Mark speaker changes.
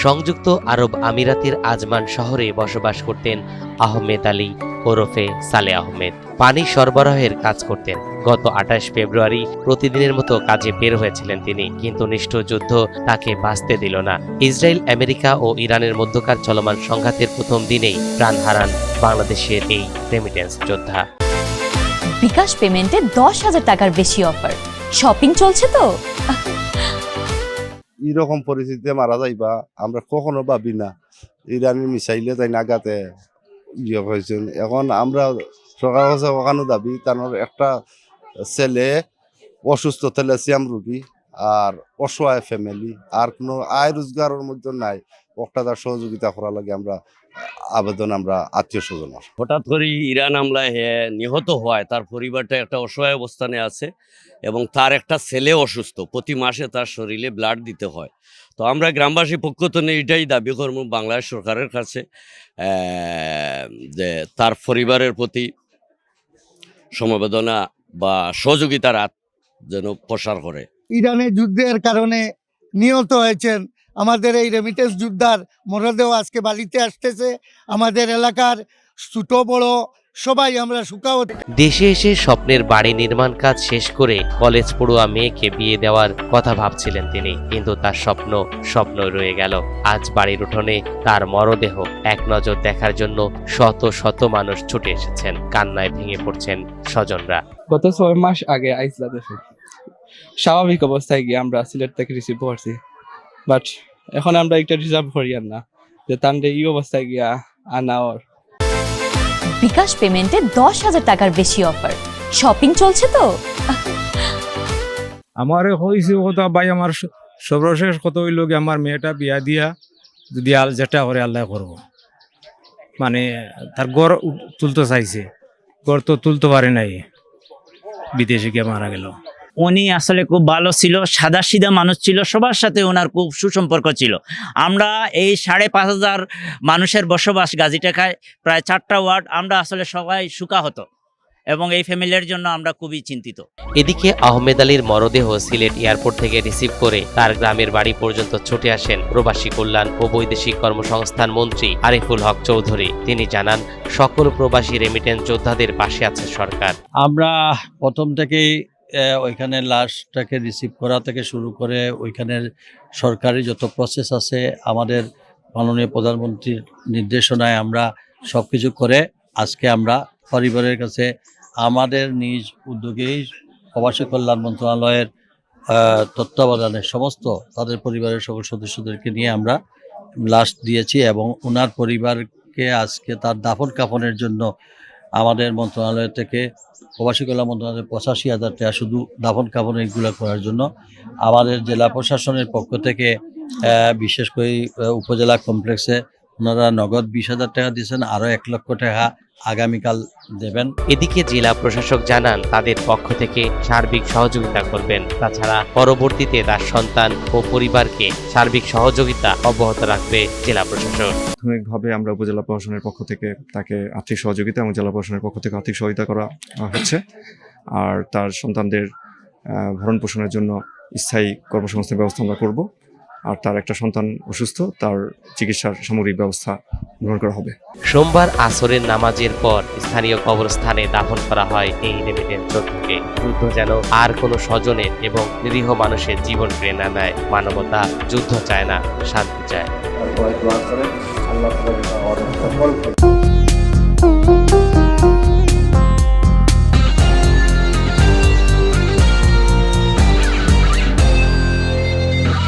Speaker 1: সংযুক্ত আরব আমিরাতের আজমান শহরে বসবাস করতেন আহমেদ আলী ওরফে সালে আহমেদ। পানি সরবরাহের কাজ করতেন। গত 28 ফেব্রুয়ারি প্রতিদিনের মতো কাজে বের হয়েছিলেন তিনি, কিন্তু নিষ্ঠুর যুদ্ধ তাকে বাঁচতে দিল না। ইসরায়েল, আমেরিকা ও ইরানের মধ্যকার চলমান সংঘাতের প্রথম দিনেই প্রাণ হারান বাংলাদেশের এই রেমিটেন্স যোদ্ধা।
Speaker 2: বিকাশ পেমেন্টে 10,000 টাকার বেশি অফার। শপিং চলছে তো।
Speaker 3: এরকম পরিস্থিতিতে মারা যাইবা আমরা কখনো ভাবি না। ইরানের মিসাইলে তাই নাগাতে হয়েছেন। এখন আমরা সরকার কাছে ওখানে দাবি তার একটা ছেলে অসুস্থ থ্যালাসিয়াম রোগী আর অসহায় ফ্যামিলি, আর কোনো আয় রোজগারের মধ্যে নাই, একটা তার সহযোগিতা করা লাগে আমরা আবেদন আমরা আত্মীয় স্বজন।
Speaker 4: হঠাৎ করে ইরান হামলায় নিহত হওয়ায় তার পরিবারটা একটা অসহায় অবস্থানে আছে এবং তার একটা ছেলে অসুস্থ, প্রতি মাসে তার শরীরে ব্লাড দিতে হয়। তো আমরা গ্রামবাসী পক্ষ থেকে এটাই দাবি করব বাংলাদেশ সরকারের কাছে যে তার পরিবারের প্রতি সমবেদনা বা সহযোগিতার হাত যেন প্রসার করে।
Speaker 5: ইরানের যুদ্ধের কারণে নিহত হয়েছেন আমাদের এই রেমিটেন্স যোদ্ধার মরদেহ আজকে বাড়িতে আসতেছে। আমাদের এলাকার ছোট বড় সবাই আমরা সুখাহত।
Speaker 1: দেশে এসে স্বপ্নের বাড়ি নির্মাণ কাজ শেষ করে কলেজ পড়ুয়া মেয়েকে বিয়ে দেওয়ার কথা ভাবছিলেন তিনি, কিন্তু তার স্বপ্ন রয়ে গেল। আজ বাড়ির উঠোনে তার মরদেহ এক নজর দেখার জন্য শত শত মানুষ ছুটে এসেছেন। কান্নায় ভেঙে পড়ছেন স্বজনরা।
Speaker 6: গত 6 মাস আগে আইসলা দেশে স্বাভাবিক অবস্থায় গিয়ে আমরা সিলেট থেকে রিসিভ করছি, বাট এখন আমরা একটা রিজার্ভ করি না যে তান্ডে এই অবস্থায় গিয়া আনাওর।
Speaker 2: বিকাশ পেমেন্টে 10,000 টাকার বেশি অফার। শপিং চলছে তো।
Speaker 7: আমার হয়েছে কথা ভাই, আমার সর্বশেষ কত হইল কি আমার মেয়েটা বিয়া দিয়া যদি যেটা করে আল্লাহ করব, মানে তার গড় তুলতে চাইছে, গড় তো তুলতে পারে নাই, বিদেশে গিয়ে মারা গেল।
Speaker 8: উনি আসলে খুব ভালো ছিল, সাদাসিধা মানুষ ছিল, সবার সাথে ওনার খুব সুসম্পর্ক ছিল। আমরা এই 5,500 মানুষের বসবাস গাজীটাকায়, প্রায় 4টা ওয়ার্ড, আমরা আসলে সবাই সুখাহত এবং এই ফ্যামিলির জন্য আমরা খুবই চিন্তিত।
Speaker 1: এদিকে আহমেদ আলীর মরদেহ সিলেট এয়ারপোর্ট থেকে রিসিভ করে তার গ্রামের বাড়ি পর্যন্ত ছুটে আসেন প্রবাসী কল্যাণ ও বৈদেশিক কর্মসংস্থান মন্ত্রী আরিফুল হক চৌধুরী। তিনি জানান, সকল প্রবাসী রেমিটেন্স যোদ্ধাদের পাশে আছে সরকার।
Speaker 9: আমরা প্রথম থেকেই ওইখানে লাশটাকে রিসিভ করা থেকে শুরু করে ওইখানের সরকারি যত প্রসেস আছে, আমাদের মাননীয় প্রধানমন্ত্রীর নির্দেশনায় আমরা সব কিছু করে আজকে আমরা পরিবারের কাছে আমাদের নিজ উদ্যোগেই প্রবাসী কল্যাণ মন্ত্রণালয়ের তত্ত্বাবধানে সমস্ত তাদের পরিবারের সকল সদস্যদেরকে নিয়ে আমরা লাশ দিয়েছি এবং ওনার পরিবারকে আজকে তার দাফন কাফনের জন্য আমাদের মন্ত্রণালয় থেকে প্রবাসী কল্যাণ মন্ত্রণালয়ের 85,000 টাকা শুধু দাফন কাফন এগুলো করার জন্য আমাদের জেলা প্রশাসনের পক্ষ থেকে বিশেষ করে উপজেলা কমপ্লেক্সে ওনারা নগদ 20,000 টাকা দিয়েছেন, আরও 1 লক্ষ টাকা আগামীকাল দেবেন।
Speaker 1: এদিকে জেলা প্রশাসক জানান, তাদের পক্ষ থেকে সার্বিক সহযোগিতা করবেন। তাছাড়া পরবর্তীতে তার সন্তান ও পরিবারকে সার্বিক সহযোগিতা অব্যাহত রাখবে জেলা প্রশাসন।
Speaker 10: প্রাথমিকভাবে আমরা উপজেলা প্রশাসনের পক্ষ থেকে তাকে আর্থিক সহযোগিতা এবং জেলা প্রশাসনের পক্ষ থেকে আর্থিক সহযোগিতা করা হচ্ছে, আর তার সন্তানদের ভরণ পোষণের জন্য স্থায়ী কর্মসংস্থানের ব্যবস্থা আমরা করব, আর তার একটা সন্তান অসুস্থ, তার চিকিৎসার সামগ্রিক ব্যবস্থা গ্রহণ করা হবে।
Speaker 1: সোমবার আসরের নামাজের পর স্থানীয় কবরস্থানে দাফন করা হয় এই রেমিটেন্স যোদ্ধাকে। যুদ্ধ যেন আর কোনো স্বজনের এবং নিরীহ মানুষের জীবন কেড়ে না নেয়। মানবতা যুদ্ধ চায় না, শান্তি চায়।